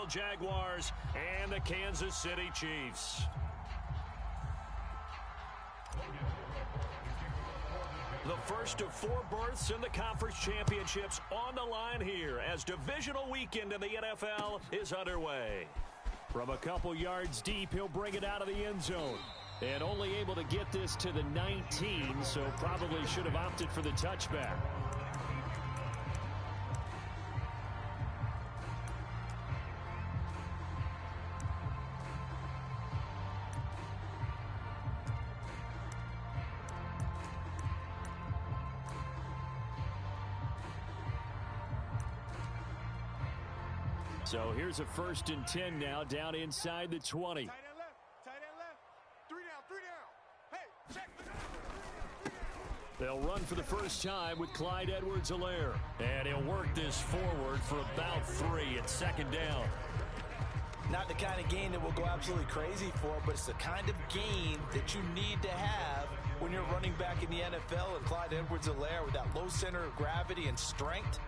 Jaguars and the Kansas City Chiefs. The first of 4 berths in the conference championships on the line here as divisional weekend in the NFL is underway. From a couple yards deep, he'll bring it out of the end zone. And only able to get this to the 19, so probably should have opted for the touchback. So here's a 1st and 10 now, down inside the 20. Tight end left. 3 down. Hey, check. They'll run for the first time with Clyde Edwards-Helaire. And he'll work this forward for about 3 at 2nd down. Not the kind of game that we'll go absolutely crazy for, but it's the kind of game that you need to have when you're running back in the NFL. And Clyde Edwards-Helaire, with that low center of gravity and strength,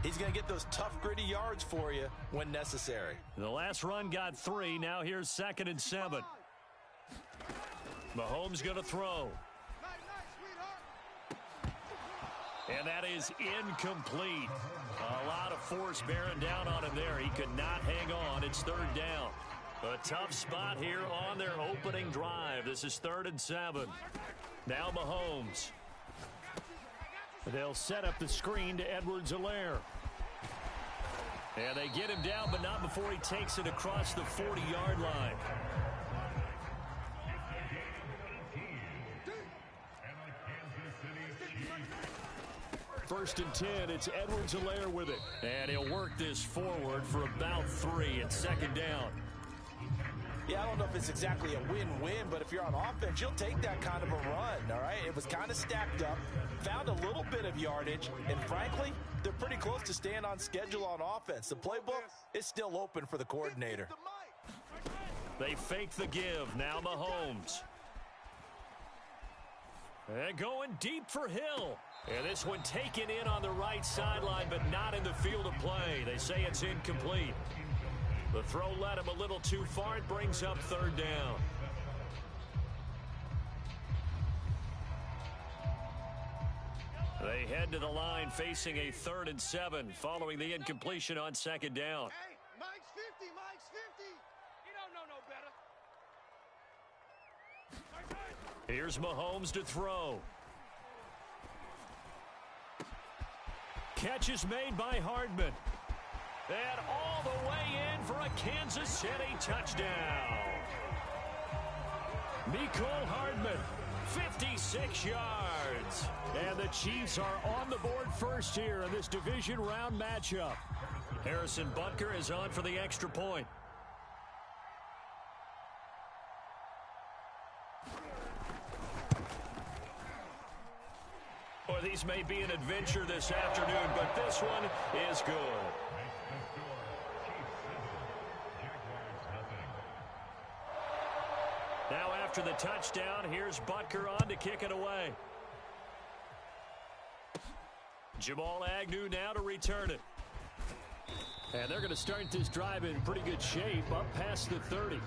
he's going to get those tough, gritty yards for you when necessary. The last run got 3. Now here's 2nd and 7. Mahomes going to throw. And that is incomplete. A lot of force bearing down on him there. He could not hang on. It's 3rd down. A tough spot here on their opening drive. This is 3rd and 7. Now Mahomes. They'll set up the screen to Edwards-Helaire. And they get him down, but not before he takes it across the 40-yard line. First and 10, it's Edwards-Helaire with it. And he'll work this forward for about 3 at 2nd down. Yeah, I don't know if it's exactly a win-win, but if you're on offense, you'll take that kind of a run, all right? It was kind of stacked up, found a little bit of yardage, and frankly, they're pretty close to staying on schedule on offense. The playbook is still open for the coordinator. They fake the give. Now Mahomes. And going deep for Hill. And this one taken in on the right sideline, but not in the field of play. They say it's incomplete. The throw led him a little too far. It brings up 3rd down. They head to the line facing a 3rd and 7 following the incompletion on 2nd down. Hey, Mike's 50. You don't know no better. Here's Mahomes to throw. Catch is made by Hardman. And all the way in for a Kansas City touchdown. Mecole Hardman, 56 yards. And the Chiefs are on the board first here in this division round matchup. Harrison Butker is on for the extra point. Well, these may be an adventure this afternoon, but this one is good. Now after the touchdown, here's Butker on to kick it away. Jamal Agnew now to return it. And they're going to start this drive in pretty good shape, up past the 30.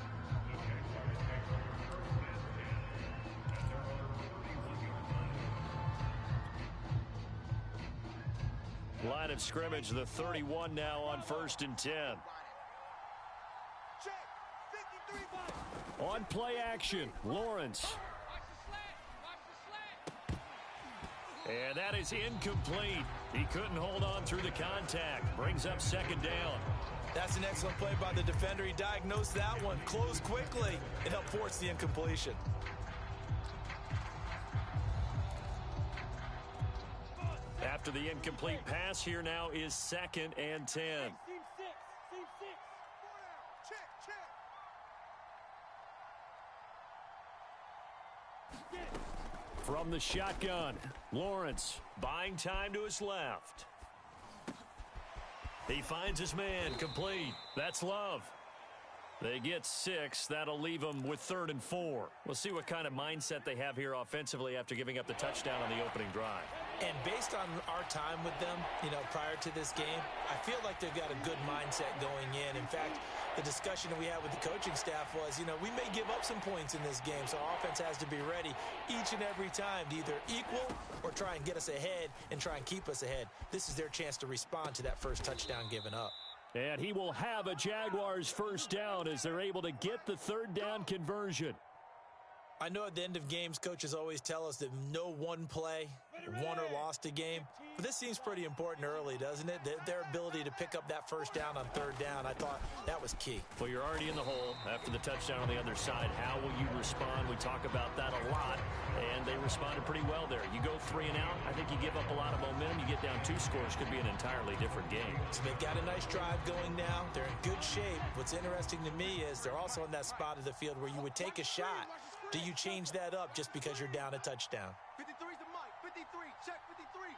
Line of scrimmage, the 31 now on 1st and 10. On play action, Lawrence. And that is incomplete. He couldn't hold on through the contact. Brings up 2nd down. That's an excellent play by the defender. He diagnosed that one, closed quickly, and helped force the incompletion. After the incomplete pass, here now is 2nd and 10. Team 6. Check. From the shotgun, Lawrence buying time to his left. He finds his man, complete. That's Love. They get 6. That'll leave them with 3rd and 4. We'll see what kind of mindset they have here offensively after giving up the touchdown on the opening drive. And based on our time with them, prior to this game, I feel like they've got a good mindset going in. In fact, the discussion that we had with the coaching staff was, we may give up some points in this game, so our offense has to be ready each and every time to either equal or try and get us ahead and try and keep us ahead. This is their chance to respond to that first touchdown given up. And he will have a Jaguars first down as they're able to get the third down conversion. I know at the end of games, coaches always tell us that no one play won or lost a game. But this seems pretty important early, doesn't it? Their ability to pick up that first down on third down, I thought that was key. Well, you're already in the hole after the touchdown on the other side. How will you respond? We talk about that a lot, and they responded pretty well there. You go 3 and out, I think you give up a lot of momentum. You get down 2 scores, could be an entirely different game. So they've got a nice drive going now. They're in good shape. What's interesting to me is they're also in that spot of the field where you would take a shot. Do you change that up just because you're down a touchdown? 53's the mic. 53. Check 53.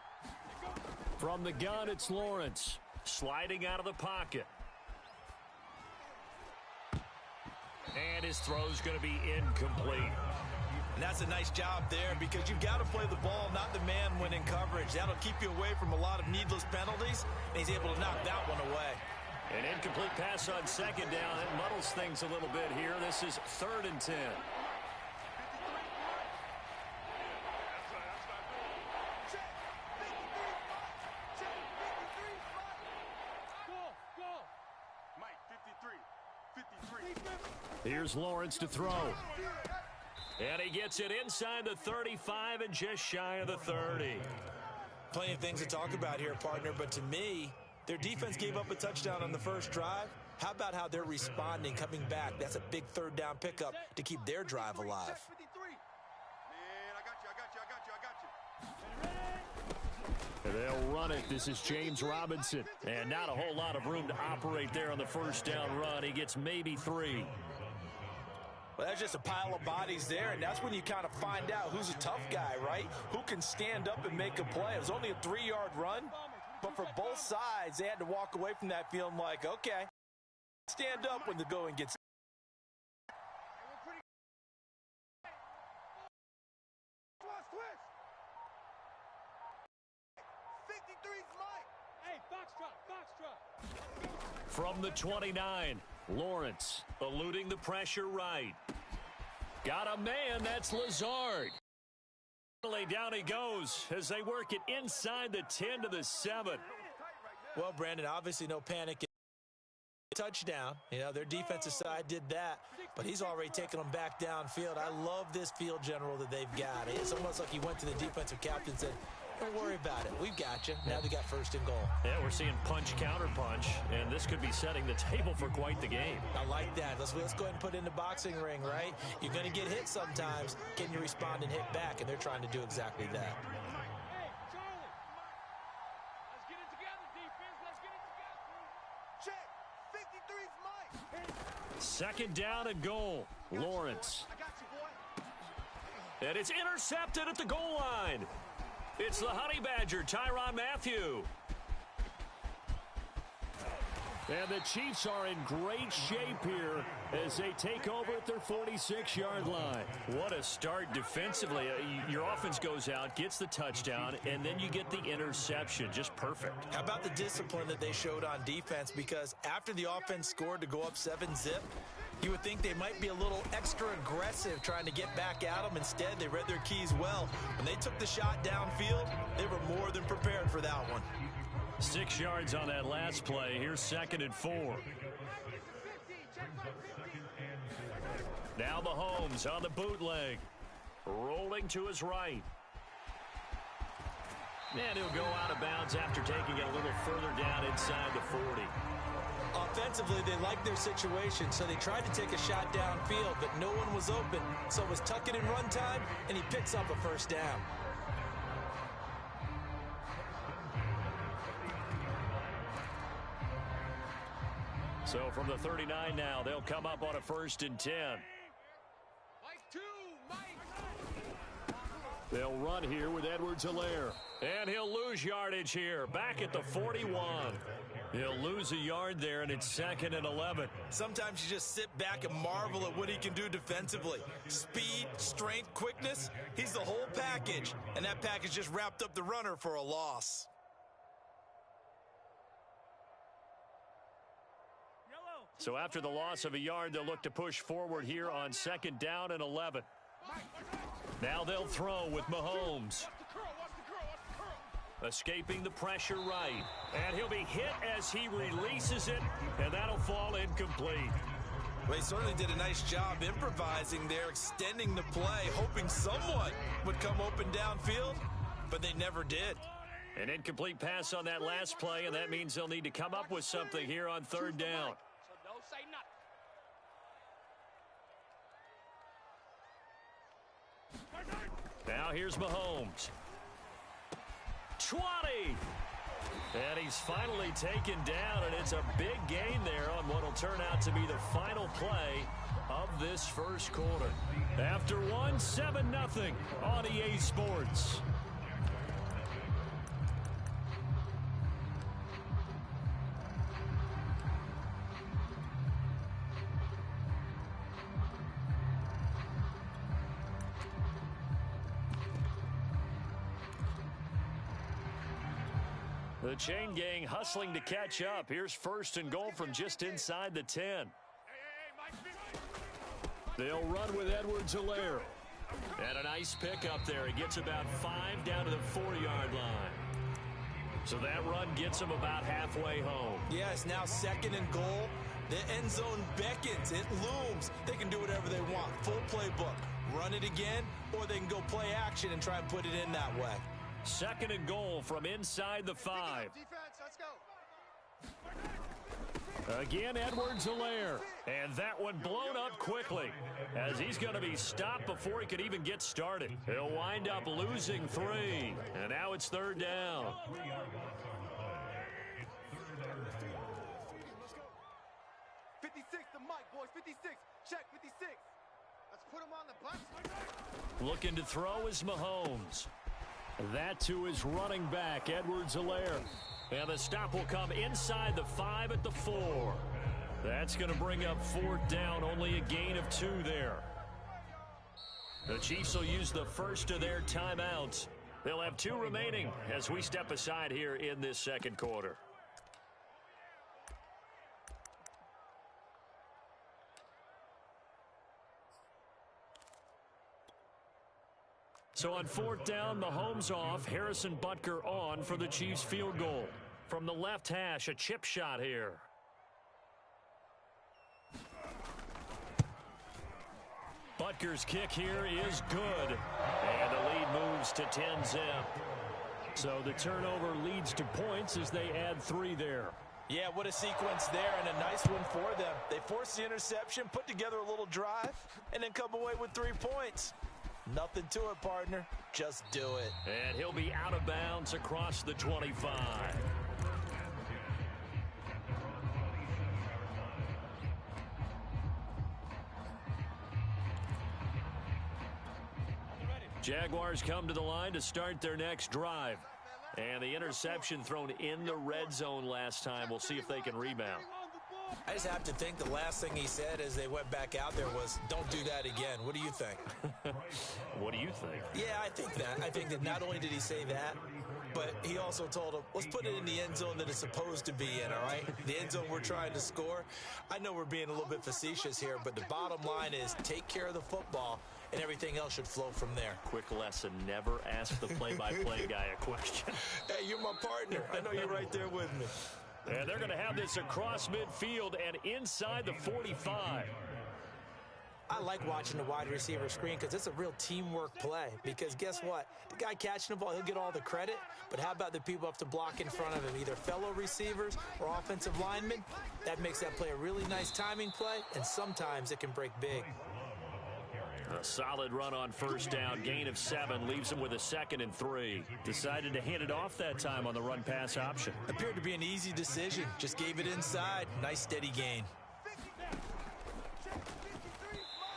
From the gun, it's Lawrence. Sliding out of the pocket. And his throw's going to be incomplete. And that's a nice job there because you've got to play the ball, not the man when in coverage. That'll keep you away from a lot of needless penalties, and he's able to knock that one away. An incomplete pass on second down. It muddles things a little bit here. This is 3rd and 10. Here's Lawrence to throw. And he gets it inside the 35 and just shy of the 30. Plenty of things to talk about here, partner, but to me, their defense gave up a touchdown on the first drive. How about how they're responding, coming back? That's a big third down pickup to keep their drive alive. They'll run it. This is James Robinson. And not a whole lot of room to operate there on the first down run. He gets maybe 3. Well, that's just a pile of bodies there, and that's when you kind of find out who's a tough guy, right? Who can stand up and make a play. It was only a 3-yard run, but for both sides, they had to walk away from that feeling like, okay, stand up when the going gets. From the 29, Lawrence eluding the pressure right. Got a man, that's Lazard. Down he goes as they work it inside the 10 to the 7. Well, Brandon, obviously no panic. Touchdown. Their defensive side did that, but he's already taken them back downfield. I love this field general that they've got. It's almost like he went to the defensive captain and said, don't worry about it. We've got you. Now they got 1st and goal. Yeah, we're seeing punch, counter punch, and this could be setting the table for quite the game. I like that. Let's go ahead and put it in the boxing ring, right? You're going to get hit sometimes. Can you respond and hit back? And they're trying to do exactly that. Hey, Charlie. Let's get it together, defense. Let's get it together. Check. 53's Mike. 2nd down and goal. Lawrence. I got you, boy. And it's intercepted at the goal line. It's the Honey Badger, Tyrann Mathieu. And the Chiefs are in great shape here as they take over at their 46-yard line. What a start defensively. Your offense goes out, gets the touchdown, and then you get the interception. Just perfect. How about the discipline that they showed on defense? Because after the offense scored to go up 7-zip, you would think they might be a little extra aggressive trying to get back at them. Instead, they read their keys well. When they took the shot downfield, they were more than prepared for that one. 6 yards on that last play. Here's 2nd and 4. Now Mahomes on the bootleg. Rolling to his right. And he'll go out of bounds after taking it a little further down inside the 40. Offensively, they liked their situation, so they tried to take a shot downfield, but no one was open. So it was tuck it in run time, and he picks up a 1st down. So from the 39 now, they'll come up on a 1st and 10. They'll run here with Edwards-Helaire. And he'll lose yardage here, back at the 41. He'll lose a yard there, and it's 2nd and 11. Sometimes you just sit back and marvel at what he can do defensively. Speed, strength, quickness, he's the whole package. And that package just wrapped up the runner for a loss. So after the loss of a yard, they'll look to push forward here on 2nd down and 11. Now they'll throw with Mahomes. Escaping the pressure right. And he'll be hit as he releases it, and that'll fall incomplete. Well, he certainly did a nice job improvising there, extending the play, hoping someone would come open downfield, but they never did. An incomplete pass on that last play, and that means they'll need to come up with something here on 3rd down. So don't say nothing. Now here's Mahomes. 20! And he's finally taken down, and it's a big gain there on what will turn out to be the final play of this first quarter. After one, 7-0 on EA Sports. The chain gang hustling to catch up. Here's 1st and goal from just inside the 10. They'll run with Edwards-Helaire. And a nice pick up there. He gets about 5 down to the 4-yard line. So that run gets him about halfway home. Yeah, it's now 2nd and goal. The end zone beckons. It looms. They can do whatever they want. Full playbook. Run it again, or they can go play action and try and put it in that way. 2nd and goal from inside the 5. Defense, let's go. Again, Edwards-Helaire. And that one blown up quickly as he's going to be stopped before he could even get started. He'll wind up losing 3. And now it's 3rd down. 56, the mic, boys. 56. Check, 56. Let's put him on the bus. Looking to throw is Mahomes. That to his running back, Edwards-Helaire. And the stop will come inside the 5 at the 4. That's going to bring up 4th down, only a gain of 2 there. The Chiefs will use the first of their timeouts. They'll have 2 remaining as we step aside here in this 2nd quarter. So on 4th down, Mahomes off, Harrison Butker on for the Chiefs field goal. From the left hash, a chip shot here. Butker's kick here is good. And the lead moves to 10-zip. So the turnover leads to points as they add 3 there. Yeah, what a sequence there, and a nice one for them. They force the interception, put together a little drive, and then come away with 3 points. Nothing to it, partner. Just do it. And he'll be out of bounds across the 25. Jaguars come to the line to start their next drive. And the interception thrown in the red zone last time. We'll see if they can rebound. I just have to think the last thing he said as they went back out there was, don't do that again. What do you think? What do you think? Yeah, I think that. I think that not only did he say that, but he also told him, let's put it in the end zone that it's supposed to be in, all right? The end zone we're trying to score. I know we're being a little bit facetious here, but the bottom line is take care of the football, and everything else should flow from there. Quick lesson, never ask the play-by-play guy a question. Hey, you're my partner. I know you're right there with me. And they're going to have this across midfield and inside the 45. I like watching the wide receiver screen because it's a real teamwork play. Because guess what? The guy catching the ball, he'll get all the credit. But how about the people up to block in front of him? Either fellow receivers or offensive linemen. That makes that play a really nice timing play. And sometimes it can break big. A solid run on 1st down. Gain of 7 leaves him with a 2nd and 3. Decided to hand it off that time on the run-pass option. Appeared to be an easy decision. Just gave it inside. Nice steady gain.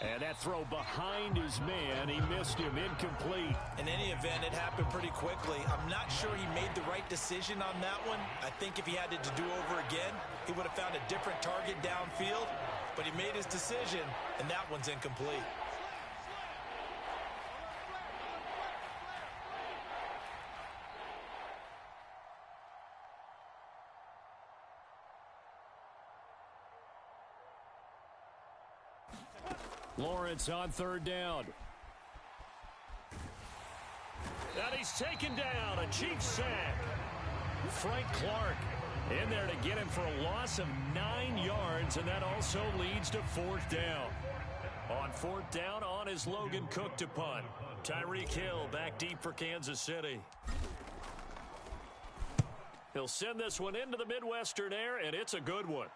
And that throw behind his man, he missed him, incomplete. In any event, it happened pretty quickly. I'm not sure he made the right decision on that one. I think if he had it to do over again, he would have found a different target downfield. But he made his decision, and that one's incomplete. Lawrence on third down. And he's taken down, a Chiefs sack. Frank Clark in there to get him for a loss of 9 yards, and that also leads to fourth down. On fourth down, on is Logan Cook to punt. Tyreek Hill back deep for Kansas City. He'll send this one into the Midwestern air, and it's a good one.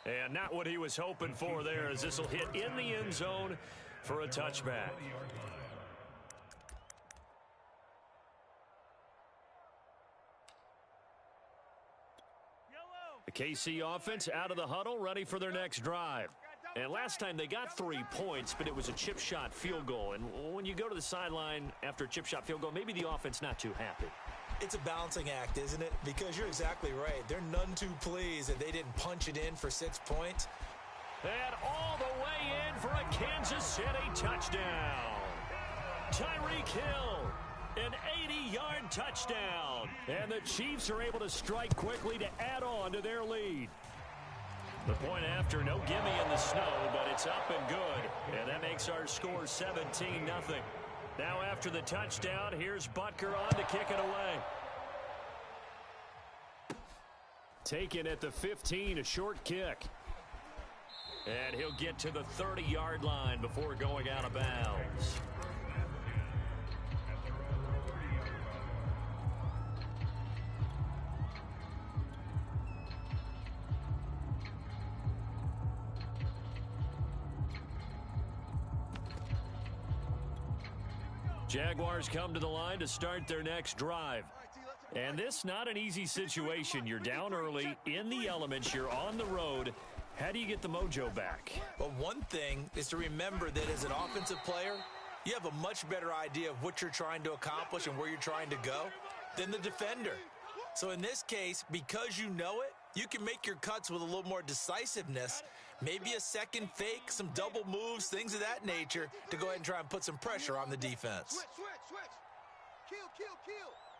And not what he was hoping for there, as this will hit in the end zone for a touchback. The KC offense out of the huddle, ready for their next drive. And last time they got 3 points, but it was a chip shot field goal. And when you go to the sideline after a chip shot field goal, maybe the offense not too happy. It's a balancing act, isn't it? Because you're exactly right. They're none too pleased that they didn't punch it in for 6 points. And all the way in for a Kansas City touchdown. Tyreek Hill, an 80-yard touchdown. And the Chiefs are able to strike quickly to add on to their lead. The point after, no gimme in the snow, but it's up and good. And that makes our score 17-0. Now after the touchdown, here's Butker on to kick it away. Taken at the 15, a short kick. And he'll get to the 30-yard line before going out of bounds. Jaguars come to the line to start their next drive. And this not an easy situation. You're down early, in the elements, you're on the road. How do you get the mojo back? Well, one thing is to remember that as an offensive player, you have a much better idea of what you're trying to accomplish and where you're trying to go than the defender. So in this case, because you know it, you can make your cuts with a little more decisiveness, maybe a second fake, some double moves, things of that nature, to go ahead and try and put some pressure on the defense. Switch. Kill.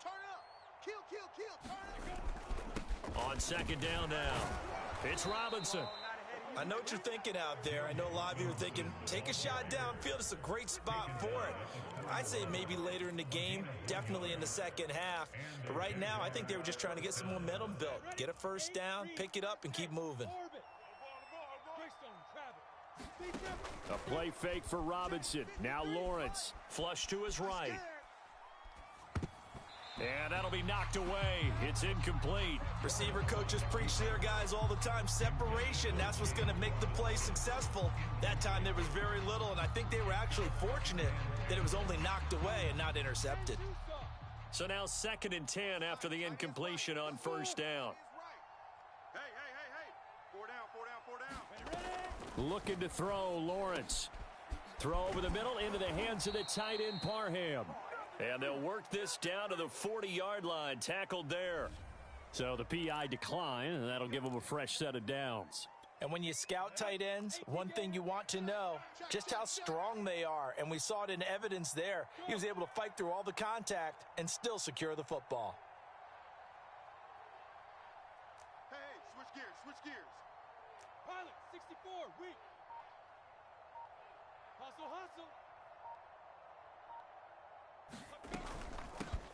Turn up. Kill. Turn up. On second down now, it's Robinson. I know what you're thinking out there. I know a lot of you are thinking, take a shot downfield. It's a great spot for it. I'd say maybe later in the game, definitely in the second half. But right now, I think they were just trying to get some momentum built. Get a first down, pick it up, and keep moving. A play fake for Robinson. Now Lawrence, flush to his right. And that'll be knocked away. It's incomplete. Receiver coaches preach to their guys all the time. Separation, that's what's going to make the play successful. That time there was very little, and I think they were actually fortunate that it was only knocked away and not intercepted. So now 2nd and 10 after the incompletion on first down. Hey. 4 down. Looking to throw, Lawrence. Throw over the middle into the hands of the tight end, Parham. And they'll work this down to the 40-yard line, tackled there. So the PI decline, and that'll give them a fresh set of downs. And when you scout tight ends, one thing you want to know, just how strong they are. And we saw it in evidence there. He was able to fight through all the contact and still secure the football. Hey, switch gears. Pilot, 64, weak. Hustle.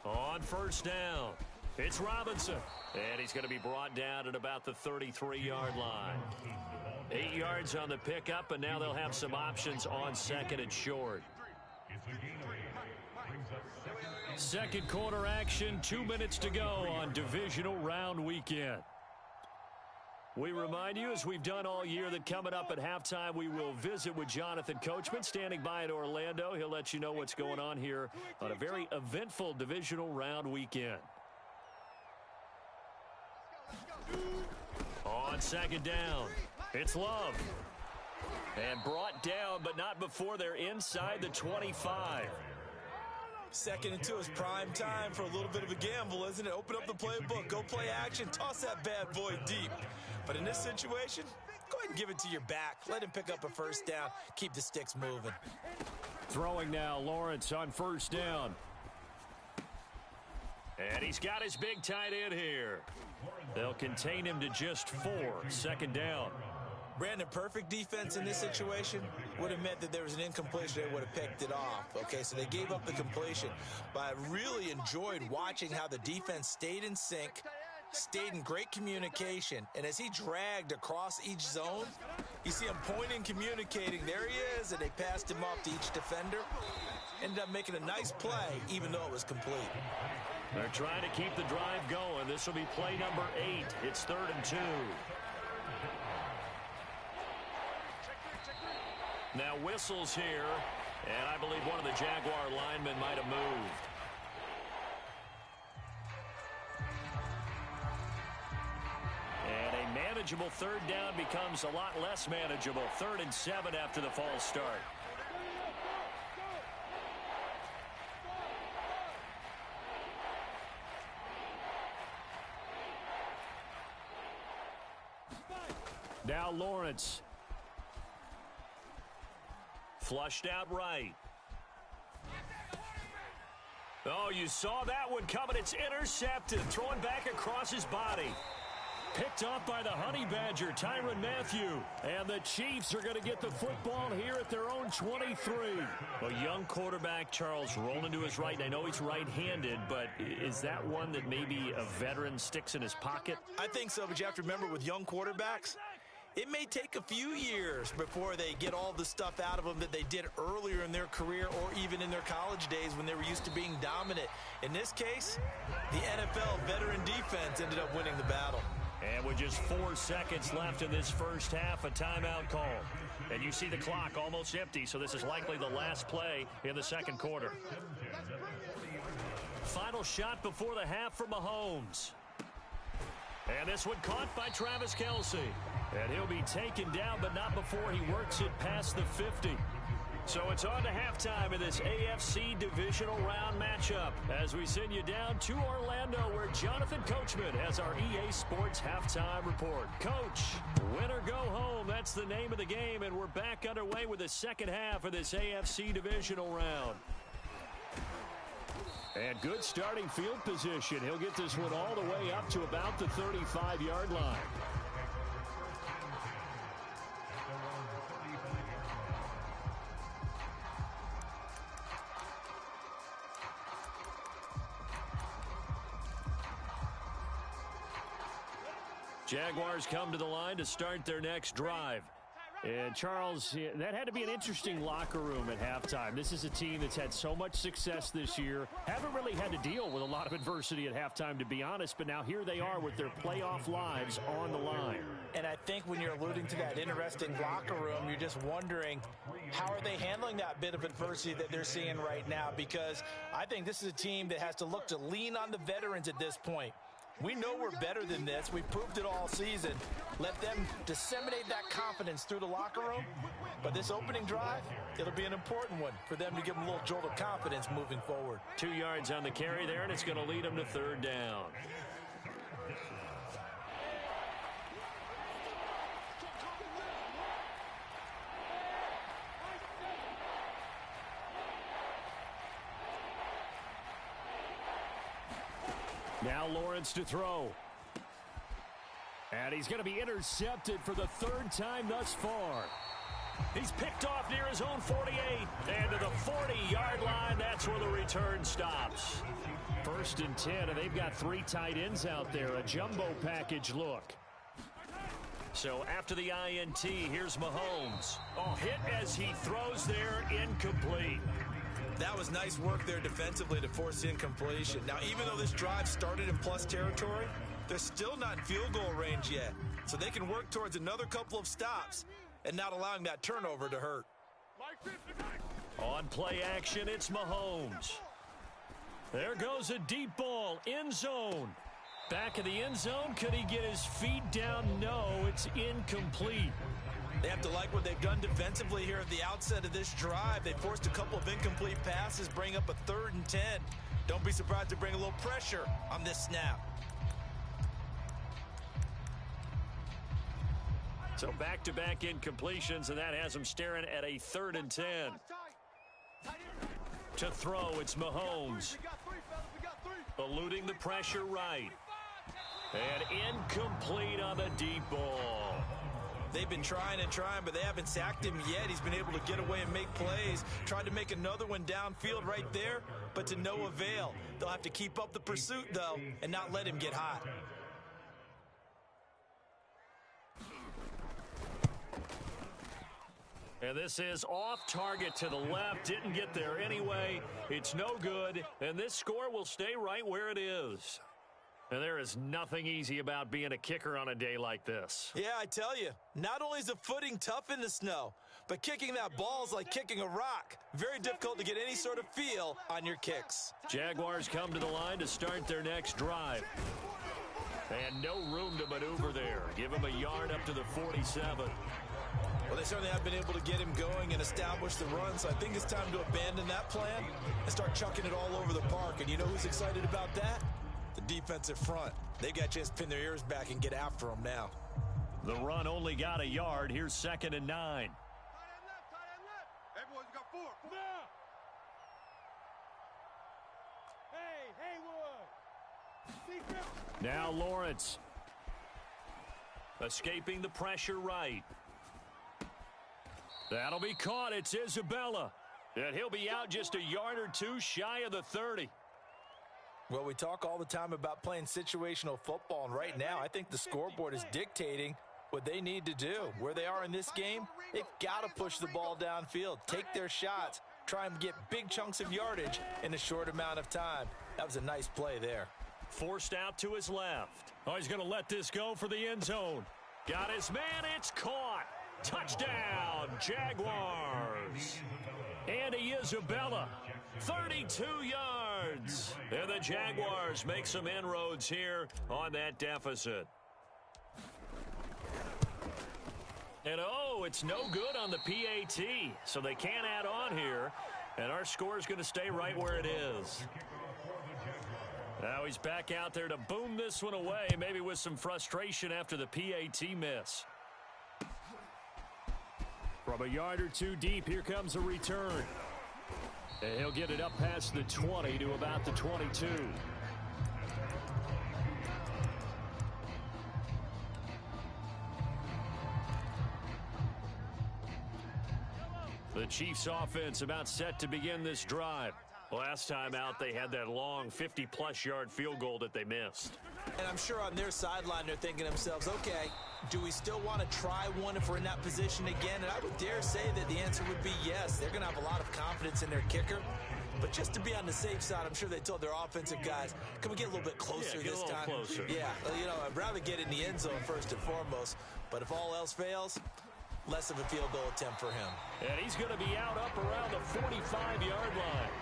On first down, it's Robinson. And he's going to be brought down at about the 33-yard line. 8 yards on the pickup, and now they'll have some options on second and short. Second quarter action, 2 minutes to go on divisional round weekend. We remind you, as we've done all year, that coming up at halftime, we will visit with Jonathan Coachman, standing by in Orlando. He'll let you know what's going on here on a very eventful divisional round weekend. On second down, it's Love. And brought down, but not before they're inside the 25. 2nd and 2 is prime time for a little bit of a gamble, isn't it? Open up the playbook, go play action, toss that bad boy deep. But in this situation, go ahead and give it to your back. Let him pick up a first down. Keep the sticks moving. Throwing now, Lawrence on first down. And he's got his big tight end here. They'll contain him to just 4. 2nd down. Brandon, perfect defense in this situation would have meant that there was an incompletion. They would have picked it off. Okay, so they gave up the completion. But I really enjoyed watching how the defense stayed in sync, stayed in great communication. And as he dragged across each zone, you see him pointing, communicating. There he is, and they passed him off to each defender. Ended up making a nice play, even though it was complete. They're trying to keep the drive going. This will be play number 8. It's 3rd and 2. Now whistles here, and I believe one of the Jaguar linemen might have moved. And a manageable 3rd down becomes a lot less manageable. 3rd and 7 after the false start. Now Lawrence. Flushed out right. Oh, you saw that one coming. It's intercepted. Throwing back across his body. Picked off by the Honey Badger, Tyrann Mathieu. And the Chiefs are going to get the football here at their own 23. A young quarterback, Charles, rolling to his right. And I know he's right-handed, but is that one that maybe a veteran sticks in his pocket? I think so, but you have to remember with young quarterbacks, it may take a few years before they get all the stuff out of them that they did earlier in their career or even in their college days when they were used to being dominant. In this case, the NFL veteran defense ended up winning the battle. And with just 4 seconds left in this first half, a timeout call. And you see the clock almost empty, so this is likely the last play in the 2nd quarter. Final shot before the half for Mahomes. And this one caught by Travis Kelce. And he'll be taken down, but not before he works it past the 50. So it's on to halftime in this AFC divisional round matchup as we send you down to Orlando where Jonathan Coachman has our EA Sports halftime report. Coach, win or go home, that's the name of the game, and we're back underway with the second half of this AFC divisional round. And good starting field position. He'll get this one all the way up to about the 35-yard line. Jaguars come to the line to start their next drive. And, Charles, that had to be an interesting locker room at halftime. This is a team that's had so much success this year. Haven't really had to deal with a lot of adversity at halftime, to be honest. But now here they are with their playoff lives on the line. And I think when you're alluding to that interesting locker room, you're just wondering, how are they handling that bit of adversity that they're seeing right now? Because I think this is a team that has to look to lean on the veterans at this point. We know we're better than this. We proved it all season. Let them disseminate that confidence through the locker room. But this opening drive, it'll be an important one for them to give them a little jolt of confidence moving forward. 2 yards on the carry there, and it's going to lead them to 3rd down. Now Lawrence to throw. And he's going to be intercepted for the 3rd time thus far. He's picked off near his own 48. And to the 40-yard line, that's where the return stops. 1st and 10, and they've got 3 tight ends out there. A jumbo package look. So after the INT, here's Mahomes. Oh, hit as he throws there, incomplete. That was nice work there defensively to force incompletion. Now, even though this drive started in plus territory, they're still not in field goal range yet. So they can work towards another couple of stops and not allowing that turnover to hurt. On play action, it's Mahomes. There goes a deep ball, end zone. Back of the end zone, could he get his feet down? No, it's incomplete. They have to like what they've done defensively here at the outset of this drive. They forced a couple of incomplete passes, bring up a 3rd and 10. Don't be surprised to bring a little pressure on this snap. So back-to-back incompletions, and that has them staring at a 3rd and 10. To throw, it's Mahomes. Eluding the pressure right. And incomplete on the deep ball. They've been trying and trying, but they haven't sacked him yet. He's been able to get away and make plays. Tried to make another one downfield right there, but to no avail. They'll have to keep up the pursuit, though, and not let him get hot. And this is off target to the left. Didn't get there anyway. It's no good, and this score will stay right where it is. And there is nothing easy about being a kicker on a day like this. Yeah, I tell you, not only is the footing tough in the snow, but kicking that ball is like kicking a rock. Very difficult to get any sort of feel on your kicks. Jaguars come to the line to start their next drive. And no room to maneuver there. Give him a yard up to the 47. Well, they certainly have been able to get him going and establish the run, so I think it's time to abandon that plan and start chucking it all over the park. And you know who's excited about that? The defensive front. They got a chance to pin their ears back and get after them now. The run only got a yard. Here's 2nd and 9. Tight end left. Everyone's got 4. Hey, Haywood. Defense. Now Lawrence. Escaping the pressure right. That'll be caught. It's Isabella. And he'll be out just a yard or two shy of the 30. Well, we talk all the time about playing situational football, and right now I think the scoreboard is dictating what they need to do. Where they are in this game, they've got to push the ball downfield, take their shots, try and get big chunks of yardage in a short amount of time. That was a nice play there. Forced out to his left. Oh, he's going to let this go for the end zone. Got his man. It's caught. Touchdown, Jaguars. Andy Isabella, 32 yards. And the Jaguars make some inroads here on that deficit. And oh, it's no good on the PAT, so they can't add on here. And our score is going to stay right where it is. Now he's back out there to boom this one away, maybe with some frustration after the PAT miss. From a yard or two deep, here comes a return. And he'll get it up past the 20 to about the 22. The Chiefs offense about set to begin this drive. Last time out, they had that long 50-plus yard field goal that they missed. And I'm sure on their sideline they're thinking to themselves, okay, do we still want to try one if we're in that position again? And I would dare say that the answer would be yes. They're going to have a lot of confidence in their kicker. But just to be on the safe side, I'm sure they told their offensive guys, can we get a little bit closer this time? Closer. Yeah, you know, I'd rather get in the end zone first and foremost. But if all else fails, less of a field goal attempt for him. And he's going to be out up around the 45-yard line.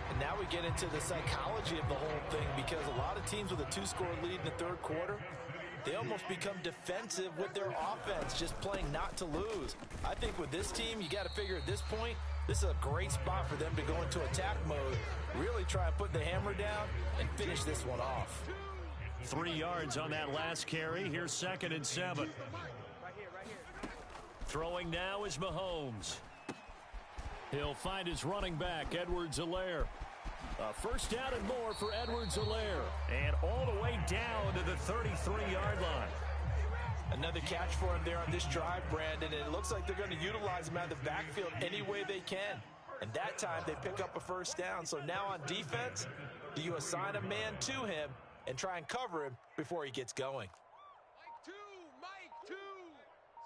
And now we get into the psychology of the whole thing, because a lot of teams with a 2-score lead in the third quarter, they almost become defensive with their offense, just playing not to lose. I think with this team, you got to figure at this point, this is a great spot for them to go into attack mode, really try and put the hammer down and finish this one off. 3 yards on that last carry. Here's 2nd and 7. Right here. Throwing now is Mahomes. He'll find his running back, Edwards-Helaire. A first down and more for Edwards-Helaire. And all the way down to the 33-yard line. Another catch for him there on this drive, Brandon. And it looks like they're going to utilize him out of the backfield any way they can. And that time they pick up a first down. So now on defense, do you assign a man to him and try and cover him before he gets going? Mike 2.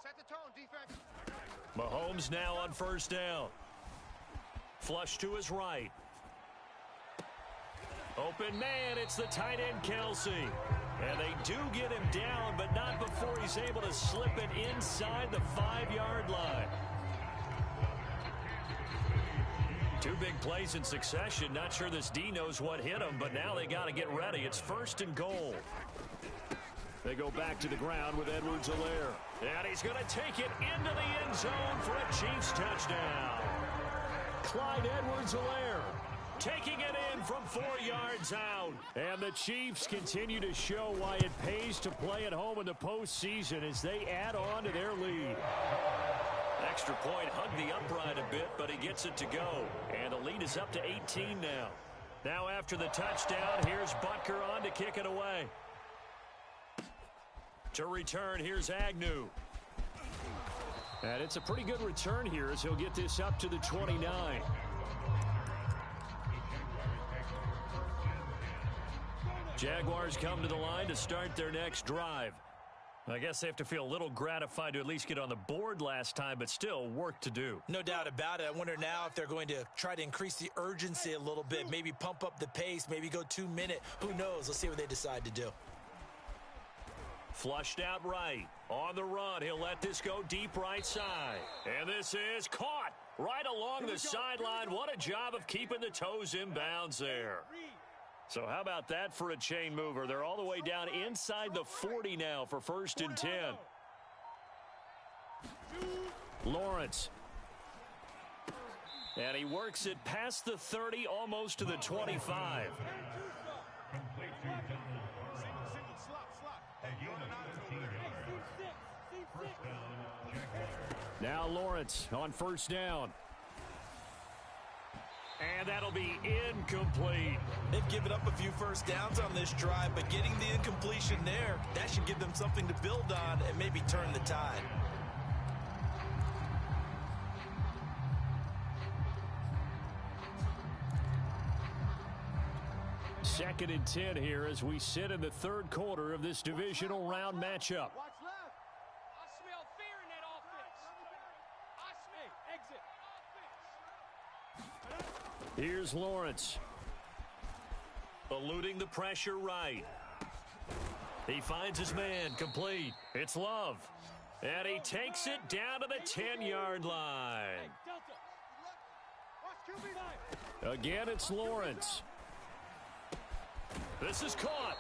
Set the tone, defense. Mahomes now on first down. Flush to his right. Open man, it's the tight end Kelsey. And they do get him down, but not before he's able to slip it inside the 5-yard line. 2 big plays in succession. Not sure this D knows what hit him, but now they got to get ready. It's 1st and goal. They go back to the ground with Edwards-Helaire. And he's going to take it into the end zone for a Chiefs touchdown. Clyde Edwards-Helaire taking it in from 4 yards out. And the Chiefs continue to show why it pays to play at home in the postseason as they add on to their lead. Extra point hugged the upright a bit, but he gets it to go. And the lead is up to 18 now. Now after the touchdown, here's Butker on to kick it away. To return, here's Agnew. And it's a pretty good return here as he'll get this up to the 29. Jaguars come to the line to start their next drive. I guess they have to feel a little gratified to at least get on the board last time, but still work to do. No doubt about it. I wonder now if they're going to try to increase the urgency a little bit, maybe pump up the pace, maybe go 2-minute. Who knows? Let's see what they decide to do. Flushed out right. On the run, he'll let this go deep right side. And this is caught right along the sideline. What a job of keeping the toes in bounds there. So how about that for a chain mover? They're all the way down inside the 40 now for 1st and 10. Lawrence. And he works it past the 30, almost to the 25. Now Lawrence on 1st down. And that'll be incomplete. They've given up a few first downs on this drive, but getting the incompletion there, that should give them something to build on and maybe turn the tide. Second and 10 here as we sit in the 3rd quarter of this divisional round matchup. Watch left. I smell fear in that offense. Exit. Here's Lawrence. Eluding the pressure right. He finds his man, complete. It's Love. And he takes it down to the 10-yard line. Again, it's Lawrence. This is caught.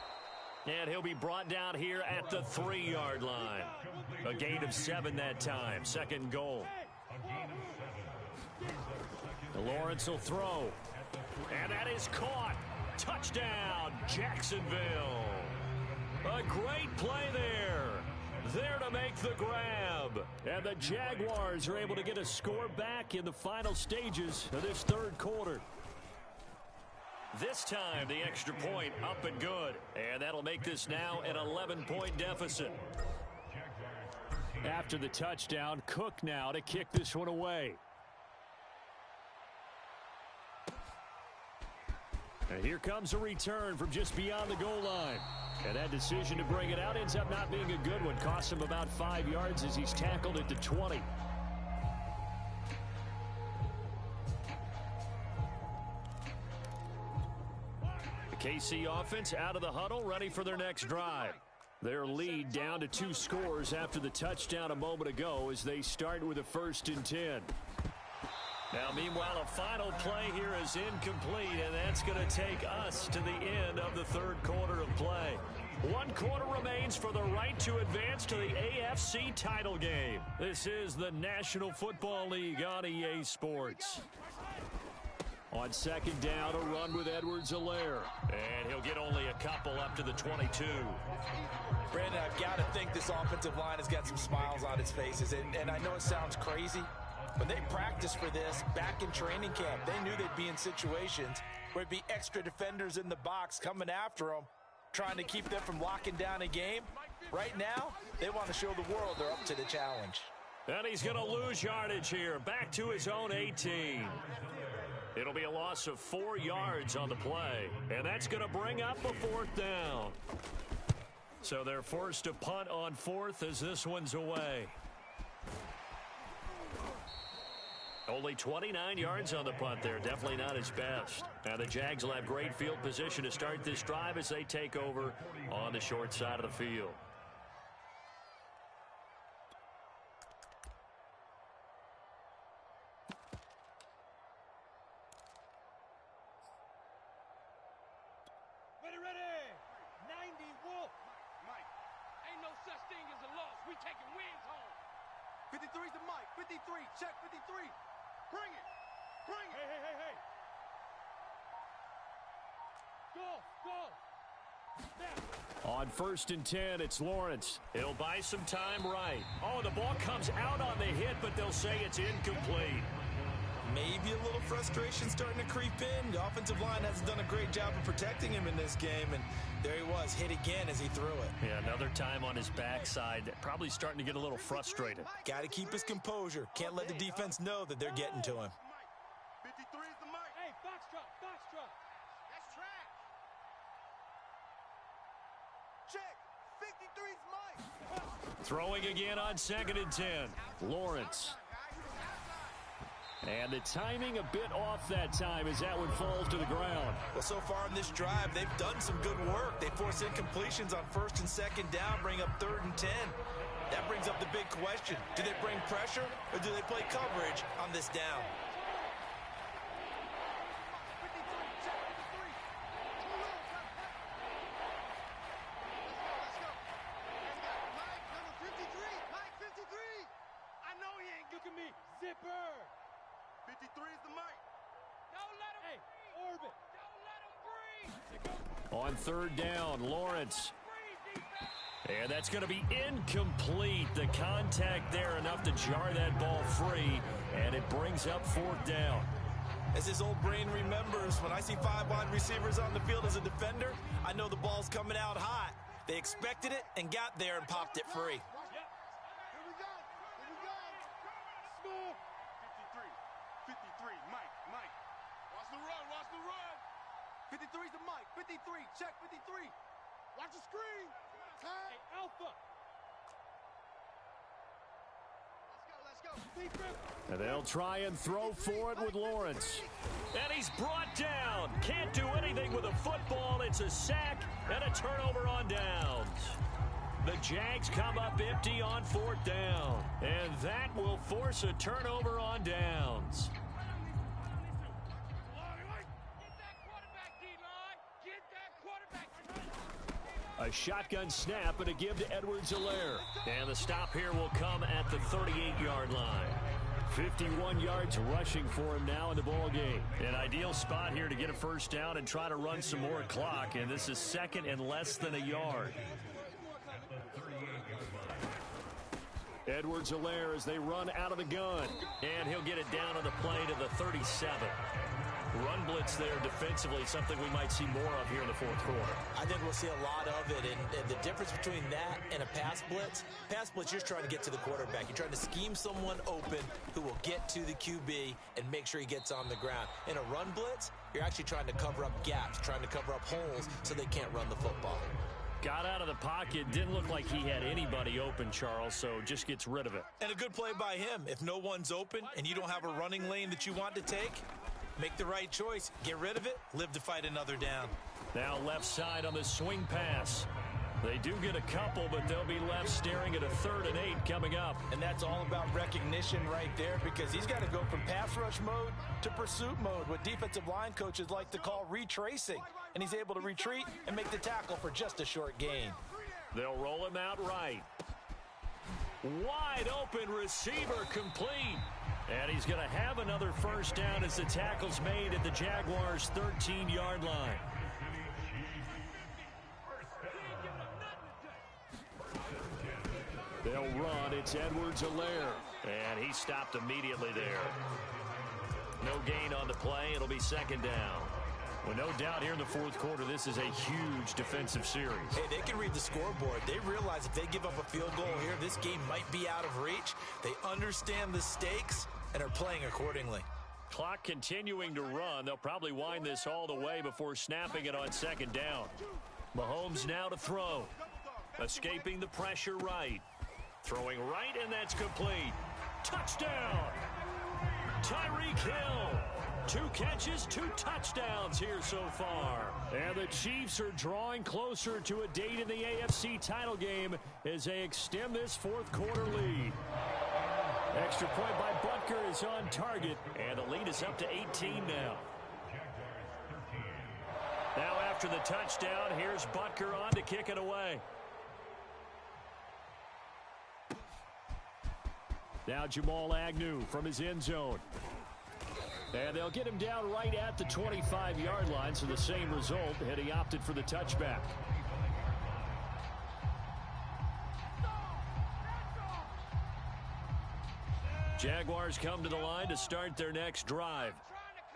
And he'll be brought down here at the 3-yard line. A gain of 7 that time. 2nd goal. Lawrence will throw. And that is caught. Touchdown, Jacksonville. A great play there. There to make the grab. And the Jaguars are able to get a score back in the final stages of this 3rd quarter. This time, the extra point up and good. And that'll make this now an 11-point deficit. After the touchdown, Cook now to kick this one away. And here comes a return from just beyond the goal line. And that decision to bring it out ends up not being a good one. Costs him about 5 yards as he's tackled at the 20. The KC offense out of the huddle, ready for their next drive. Their lead down to 2 scores after the touchdown a moment ago as they start with a 1st and 10. Now, meanwhile, a final play here is incomplete, and that's going to take us to the end of the 3rd quarter of play. 1 quarter remains for the right to advance to the AFC title game. This is the National Football League on EA Sports. On 2nd down, a run with Edwards-Helaire. And he'll get only a couple up to the 22. Brandon, I've got to think this offensive line has got some smiles on its faces. And I know it sounds crazy, but they practiced for this back in training camp. They knew they'd be in situations where there'd be extra defenders in the box coming after them, trying to keep them from locking down a game. Right now, they want to show the world they're up to the challenge. And he's going to lose yardage here, back to his own 18. It'll be a loss of 4 yards on the play, and that's going to bring up a 4th down. So they're forced to punt on 4th as this one's away. Only 29 yards on the punt there. Definitely not his best. Now the Jags will have great field position to start this drive as they take over on the short side of the field. Ready. 90 Wolf. Mike. ain't no such thing as a loss. We taking wins home. 53's the mic. 53. Check 53. Bring it. Bring it. Hey. Go. Now. On 1st and 10, it's Lawrence. He'll buy some time right. Oh, the ball comes out on the hit, but they'll say it's incomplete. Maybe a little frustration starting to creep in. The offensive line hasn't done a great job of protecting him in this game, and there he was, hit again as he threw it. Yeah, another time on his backside, probably starting to get a little frustrated. Got to keep his composure. Can't let the defense know that they're getting to him. 53's the mic. Hey, foxtrot. That's track. Check. 53's mic. Throwing again on 2nd and 10. Lawrence. And the timing a bit off that time as that one falls to the ground. Well, so far in this drive, they've done some good work. They force incompletions on 1st and 2nd down, bring up 3rd and 10. That brings up the big question. Do they bring pressure or do they play coverage on this down? 53. Check 53. Mike, number 53. Mike, 53. I know he ain't. Look at me. Zipper. 53's the mic. Don't let him. Hey, orbit. Don't let him breathe. On 3rd down, Lawrence. And that's going to be incomplete. The contact there enough to jar that ball free, and it brings up 4th down. As his old brain remembers, when I see 5 wide receivers on the field as a defender, I know the ball's coming out hot. They expected it and got there and popped it free. Here we go. Smooth. 53, Mike. Watch the run. 53's the mic. 53, check 53. Watch the screen. Time. Hey, Alpha. Let's go. And they'll try and throw for it with Lawrence. And he's brought down. Can't do anything with a football. It's a sack and a turnover on downs. The Jags come up empty on 4th down. And that will force a turnover on downs. A shotgun snap and a give to Edwards-Helaire. And the stop here will come at the 38-yard line. 51 yards rushing for him now in the ball game. An ideal spot here to get a first down and try to run some more clock. And this is 2nd and less than a yard. Edwards-Helaire as they run out of the gun. And he'll get it down on the play to the 37. Run blitz there defensively, something we might see more of here in the 4th quarter. I think we'll see a lot of it, and the difference between that and a pass blitz, you're trying to get to the quarterback. You're trying to scheme someone open who will get to the QB and make sure he gets on the ground. In a run blitz, you're actually trying to cover up gaps, trying to cover up holes so they can't run the football. Got out of the pocket, didn't look like he had anybody open, Charles, so just gets rid of it. And a good play by him. If no one's open and you don't have a running lane that you want to take, make the right choice. Get rid of it. Live to fight another down. Now left side on the swing pass. They do get a couple, but they'll be left staring at a 3rd and 8 coming up. And that's all about recognition right there, because he's got to go from pass rush mode to pursuit mode, what defensive line coaches like to call retracing. And he's able to retreat and make the tackle for just a short gain. They'll roll him out right. Wide open receiver complete. And he's going to have another first down as the tackle's made at the Jaguars' 13-yard line. They'll run. It's Edwards-Helaire. And he stopped immediately there. No gain on the play. It'll be 2nd down. Well, no doubt here in the 4th quarter, this is a huge defensive series. Hey, they can read the scoreboard. They realize if they give up a field goal here, this game might be out of reach. They understand the stakes and are playing accordingly. Clock continuing to run. They'll probably wind this all the way before snapping it on 2nd down. Mahomes now to throw. Escaping the pressure right. Throwing right, and that's complete. Touchdown! Tyreek Hill. 2 catches, 2 touchdowns here so far. And the Chiefs are drawing closer to a date in the AFC title game as they extend this 4th quarter lead. Extra point by Butker is on target, and the lead is up to 18 now. Now after the touchdown, here's Butker on to kick it away. Now Jamal Agnew from his end zone. And they'll get him down right at the 25-yard line, so the same result, and he opted for the touchback. Jaguars come to the line to start their next drive.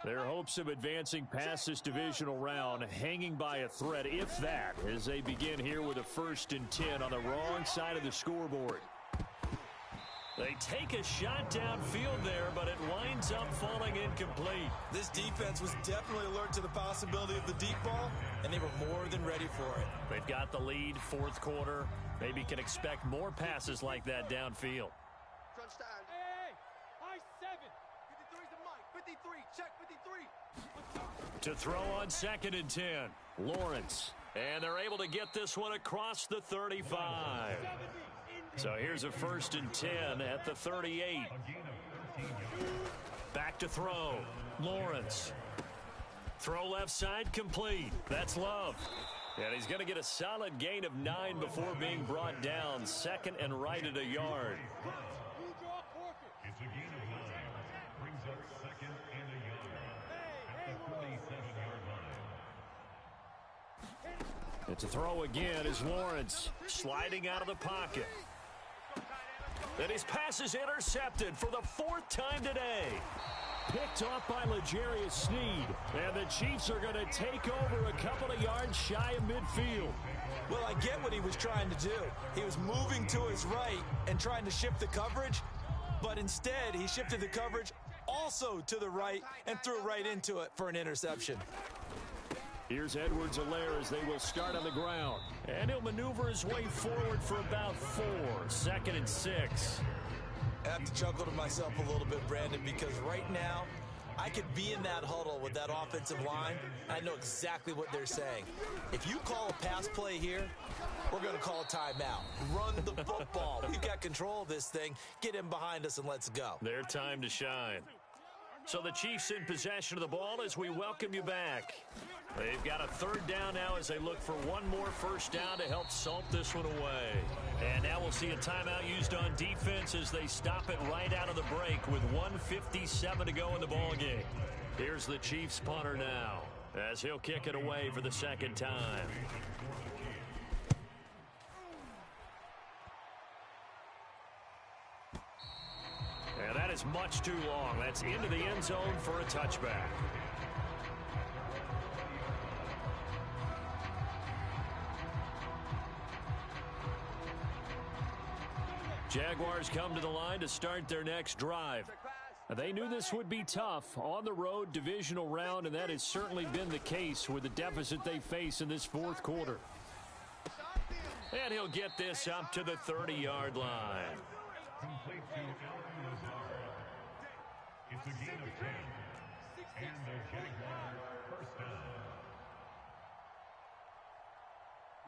Their hopes of advancing past this divisional round hanging by a thread, if that, as they begin here with a 1st and 10 on the wrong side of the scoreboard. They take a shot downfield there, but it winds up falling incomplete. This defense was definitely alert to the possibility of the deep ball, and they were more than ready for it. They've got the lead, 4th quarter. Maybe can expect more passes like that downfield. Crunch time. Hey, high 7. 53's the mic. 53, check 53. To throw on 2nd and 10, Lawrence. And they're able to get this one across the 35. So here's a 1st and 10 at the 38. Back to throw. Lawrence. Throw left side complete. That's Love. And he's going to get a solid gain of 9 before being brought down. 2nd and right at a yard. It's a gain of 9. Brings up 2nd and a yard at the 47-yard line. It's a throw again as Lawrence sliding out of the pocket. And his pass is intercepted for the 4th time today. Picked off by L'Jarius Sneed. And the Chiefs are going to take over a couple of yards shy of midfield. Well, I get what he was trying to do. He was moving to his right and trying to shift the coverage, but instead he shifted the coverage also to the right and threw right into it for an interception. Here's Edwards-Helaire as they will start on the ground. And he'll maneuver his way forward for about 4. 2nd and 6. I have to chuckle to myself a little bit, Brandon, because right now I could be in that huddle with that offensive line. I know exactly what they're saying. If you call a pass play here, we're going to call a timeout. Run the football. We've got control of this thing. Get in behind us and let's go. Their time to shine. So the Chiefs in possession of the ball as we welcome you back. They've got a 3rd down now as they look for one more 1st down to help salt this one away. And now we'll see a timeout used on defense as they stop it right out of the break with 1:57 to go in the ballgame. Here's the Chiefs punter now as he'll kick it away for the 2nd time. And that is much too long. That's into the end zone for a touchback. Jaguars come to the line to start their next drive. They knew this would be tough on the road divisional round, and that has certainly been the case with the deficit they face in this 4th quarter. And he'll get this up to the 30-yard line. Complete to Alvin Lazard. It's a gain of 10. And the Jaguars 1st down.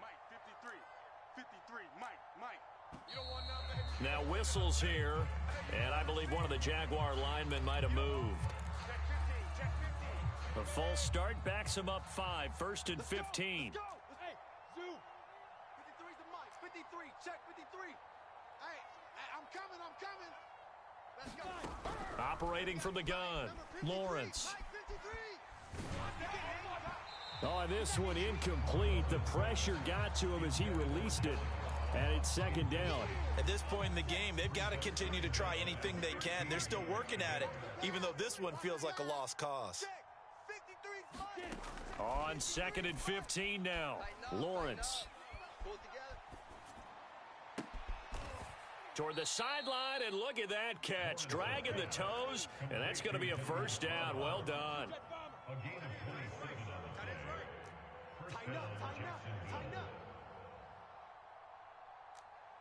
Mike, 53. 53, Mike. You don't want none, baby. Now whistles here, and I believe one of the Jaguar linemen might have moved. Check 15. A false start backs him up 5, 1st and 15. Hey, Zoo. 53's the mic. 53, check 53. Hey, I'm coming. Let's go. Operating from the gun, Lawrence. Mike 53. Oh, this one incomplete. The pressure got to him as he released it. And it's 2nd down. At this point in the game, they've got to continue to try anything they can. They're still working at it, even though this one feels like a lost cause. 53's mine. On 2nd and 15 now, Lawrence. Pull it together. Toward the sideline, and look at that catch. Dragging the toes, and that's going to be a 1st down. Well done. A gain of 27 on the play. 1st Tighten down up. Jacksonville.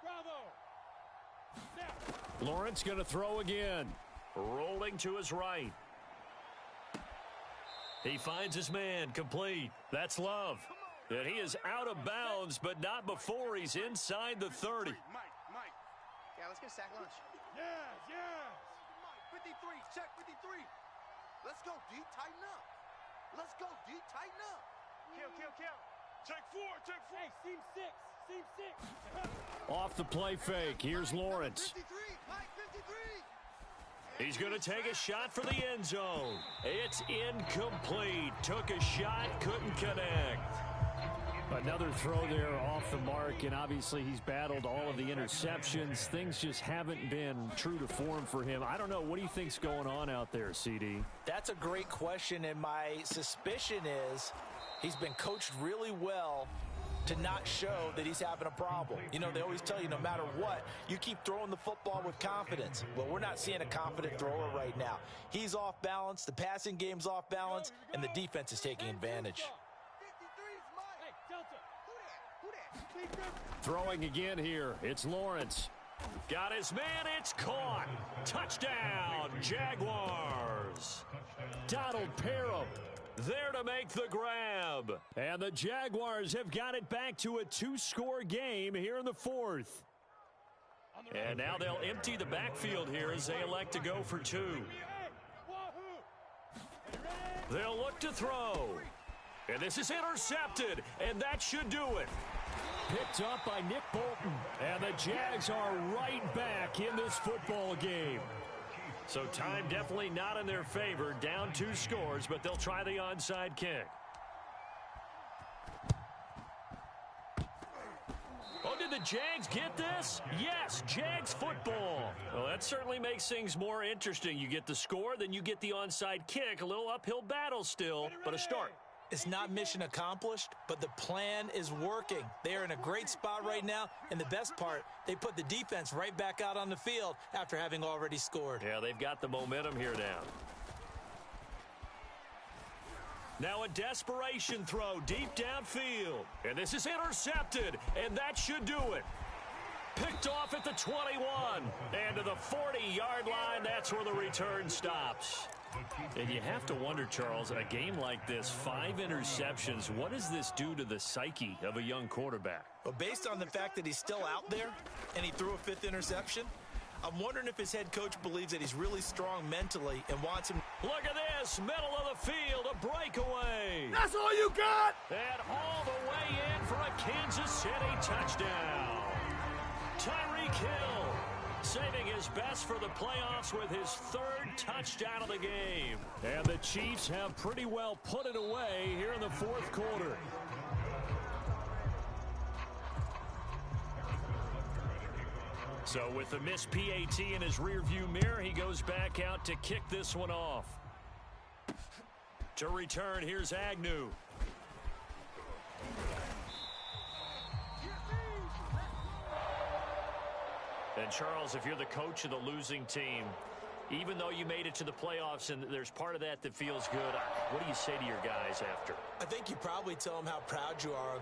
Bravo. Lawrence going to throw again. Rolling to his right. He finds his man, complete. That's Love. And he is out of bounds, but not before he's inside the 30. Mike. Yeah, let's get a sack lunch. Yes. Mike 53, check 53. Let's go, D. Tighten up. Let's go, D. Tighten up. Kill. Check 4. Hey, seam 6. Off the play fake. Here's Lawrence. 53, Mike 53. He's going to take a shot for the end zone. It's incomplete. Took a shot, couldn't connect. Another throw there off the mark, and obviously he's battled all of the interceptions. Things just haven't been true to form for him. I don't know. What do you think's going on out there, CD? That's a great question, and my suspicion is he's been coached really well to not show that he's having a problem. You know, they always tell you no matter what, you keep throwing the football with confidence. Well, we're not seeing a confident thrower right now. He's off balance, the passing game's off balance, and the defense is taking advantage. Throwing again here. It's Lawrence. Got his man. It's caught. Touchdown, Jaguars. Donald Parham there to make the grab. And the Jaguars have got it back to a 2-score game here in the fourth. And now they'll empty the backfield here as they elect to go for 2. They'll look to throw. And this is intercepted, and that should do it. Picked up by Nick Bolton. And the Jags are right back in this football game. So time definitely not in their favor. Down 2 scores, but they'll try the onside kick. Oh, did the Jags get this? Yes, Jags football. Well, that certainly makes things more interesting. You get the score, then you get the onside kick. A little uphill battle still, but a start. It's not mission accomplished, but the plan is working. They are in a great spot right now, and the best part, they put the defense right back out on the field after having already scored. Yeah, they've got the momentum here now. Now a desperation throw deep downfield. And this is intercepted, and that should do it. Picked off at the 21. And to the 40-yard line, that's where the return stops. And you have to wonder, Charles, a game like this, 5 interceptions, what does this do to the psyche of a young quarterback? Well, based on the fact that he's still out there and he threw a 5th interception, I'm wondering if his head coach believes that he's really strong mentally and wants him. Look at this, middle of the field, a breakaway. That's all you got? And all the way in for a Kansas City touchdown. Tyreek Hill saving his best for the playoffs with his 3rd touchdown of the game. And the Chiefs have pretty well put it away here in the 4th quarter. So with the missed PAT in his rearview mirror, he goes back out to kick this one off. To return, here's Agnew. And Charles, if you're the coach of the losing team, even though you made it to the playoffs and there's part of that that feels good, what do you say to your guys after? I think you probably tell them how proud you are of them.